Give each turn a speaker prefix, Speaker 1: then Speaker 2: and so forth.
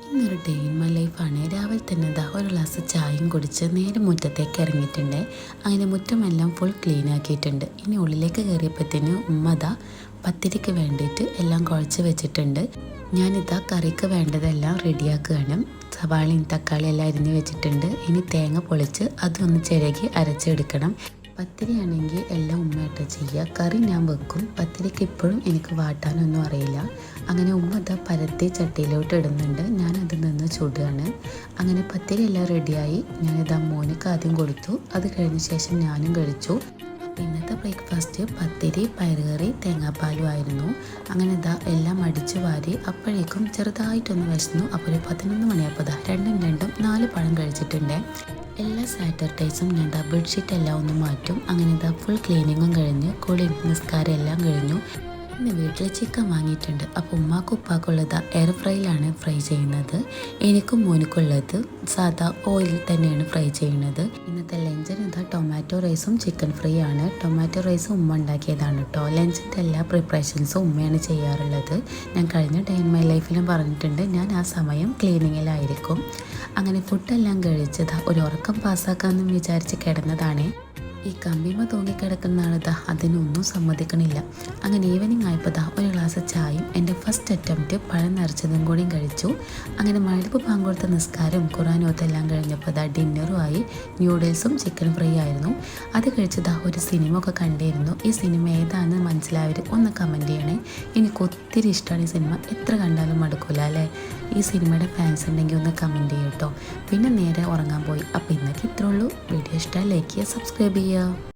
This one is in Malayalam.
Speaker 1: ഇന്നൊരു ഡേ ഇൻ മൈ ലൈഫാണ്. രാവിലെ തന്നെ ഒരു ഗ്ലാസ് ചായയും കുടിച്ച് നേരെ മുറ്റത്തേക്ക് ഇറങ്ങിയിട്ടുണ്ട്. അങ്ങനെ മുറ്റമെല്ലാം ഫുൾ ക്ലീൻ ആക്കിയിട്ടുണ്ട്. ഇനി ഉള്ളിലേക്ക് കയറിയപ്പോഴത്തേന് പത്തിരിക്ക് വേണ്ടിയിട്ട് എല്ലാം കുഴച്ച് വെച്ചിട്ടുണ്ട്. ഞാനിതാ കറിക്ക് വേണ്ടതെല്ലാം റെഡിയാക്കുകയാണ്. സവാളയും തക്കാളിയും എല്ലാം അരിഞ്ഞ് വെച്ചിട്ടുണ്ട്. ഇനി തേങ്ങ പൊളിച്ച് അതൊന്ന് ചിരകി അരച്ചെടുക്കണം. പത്തിരിയാണെങ്കിൽ എല്ലാം ഉമ്മയായിട്ട് ചെയ്യുക. കറി ഞാൻ വെക്കും. പത്തിരിക്ക് ഇപ്പോഴും എനിക്ക് വാട്ടാനൊന്നും അറിയില്ല. അങ്ങനെ ഉമ്മ പരത്തി ചട്ടിയിലോട്ട് ഇടുന്നുണ്ട്. ഞാനത് നിന്ന് ചുടുകയാണ്. അങ്ങനെ പത്തിരി എല്ലാം റെഡിയായി. ഞാനിതാ മോനിക്ക് ആദ്യം കൊടുത്തു. അത് കഴിഞ്ഞ ശേഷം ഞാനും കഴിച്ചു. ഇന്നത്തെ ബ്രേക്ക്ഫാസ്റ്റ് പത്തിരി, പയറുകറി, തേങ്ങാപ്പാലും ആയിരുന്നു. അങ്ങനെ എല്ലാം അടിച്ചു വാരി. അപ്പോഴേക്കും ചെറുതായിട്ടൊന്ന് വിശന്നു. അപ്പോൾ ഒരു 11 മണിയായപ്പോൾ രണ്ടും 4 പഴം കഴിച്ചിട്ടുണ്ട്. എല്ലാ സാറ്റർഡേയ്സും ഞാൻ ബെഡ്ഷീറ്റ് എല്ലാം ഒന്ന് മാറ്റും. അങ്ങനെ ഫുൾ ക്ലീനിങ്ങും കഴിഞ്ഞ് കുളി നിസ്കാരം എല്ലാം കഴിഞ്ഞു. ഇന്ന് വീട്ടിൽ ചിക്കൻ വാങ്ങിയിട്ടുണ്ട്. അപ്പോൾ ഉമ്മാക്കും ഉപ്പാക്കുള്ളത് എയർ ഫ്രൈയിലാണ് ഫ്രൈ ചെയ്യുന്നത്. എനിക്കും മോനിക്കുള്ളത് സാധാ ഓയിലിൽ തന്നെയാണ് ഫ്രൈ ചെയ്യുന്നത്. ഇന്നത്തെ ലഞ്ചിന് ടൊമാറ്റോ റൈസും ചിക്കൻ ഫ്രൈ ആണ്. ടൊമാറ്റോ റൈസും ഉമ്മ ഉണ്ടാക്കിയതാണ് കേട്ടോ. ലഞ്ചിൻ്റെ എല്ലാ പ്രിപ്പറേഷൻസും ഉമ്മയാണ് ചെയ്യാറുള്ളത്. ഞാൻ കഴിഞ്ഞ ഡേ ഇൻ മൈ ലൈഫിലും പറഞ്ഞിട്ടുണ്ട്, ഞാൻ ആ സമയം ക്ലീനിങ്ങിലായിരിക്കും. അങ്ങനെ ഫുഡെല്ലാം കഴിച്ചത് ഒരു ഉറക്കം പാസ്സാക്കാമെന്ന് വിചാരിച്ച് കിടന്നതാണ്. ഈ കമ്പിമ തൂങ്ങിക്കിടക്കുന്ന ആളിതാ അതിനൊന്നും സമ്മതിക്കണില്ല. അങ്ങനെ ഈവനിങ് ആയപ്പോൾ ഒരു ഗ്ലാസ് ചായയും എൻ്റെ ഫസ്റ്റ് അറ്റംപ്റ്റ് പഴം നിറച്ചതും കൂടിയും കഴിച്ചു. അങ്ങനെ മഴപ്പ് പാങ്കൊടുത്ത നിസ്കാരവും ഖുറാനോത്തെല്ലാം കഴിഞ്ഞപ്പോൾ ഡിന്നറും ആയി. ന്യൂഡിൽസും ചിക്കൻ ഫ്രൈ ആയിരുന്നു. അത് കഴിച്ചത് ഒരു സിനിമ ഒക്കെ കണ്ടിരുന്നു. ഈ സിനിമ ഏതാണെന്ന് മനസ്സിലായവർ ഒന്ന് കമൻറ്റ് ചെയ്യണേ. എനിക്ക് ഒത്തിരി ഇഷ്ടമാണ് ഈ സിനിമ. എത്ര കണ്ടാലും മടുക്കില്ല അല്ലേ? ഈ സിനിമയുടെ ഫാൻസ് ഉണ്ടെങ്കിൽ ഒന്ന് കമൻറ്റ് ചെയ്യും കേട്ടോ. പിന്നെ നേരെ ഉറങ്ങാൻ പോയി. അപ്പോൾ ഇന്നൊക്കെ ഇത്രേ ഉള്ളൂ. വീഡിയോ ഇഷ്ടമായി ലൈക്ക് ചെയ്യുക, സബ്സ്ക്രൈബ് ചെയ്യുക.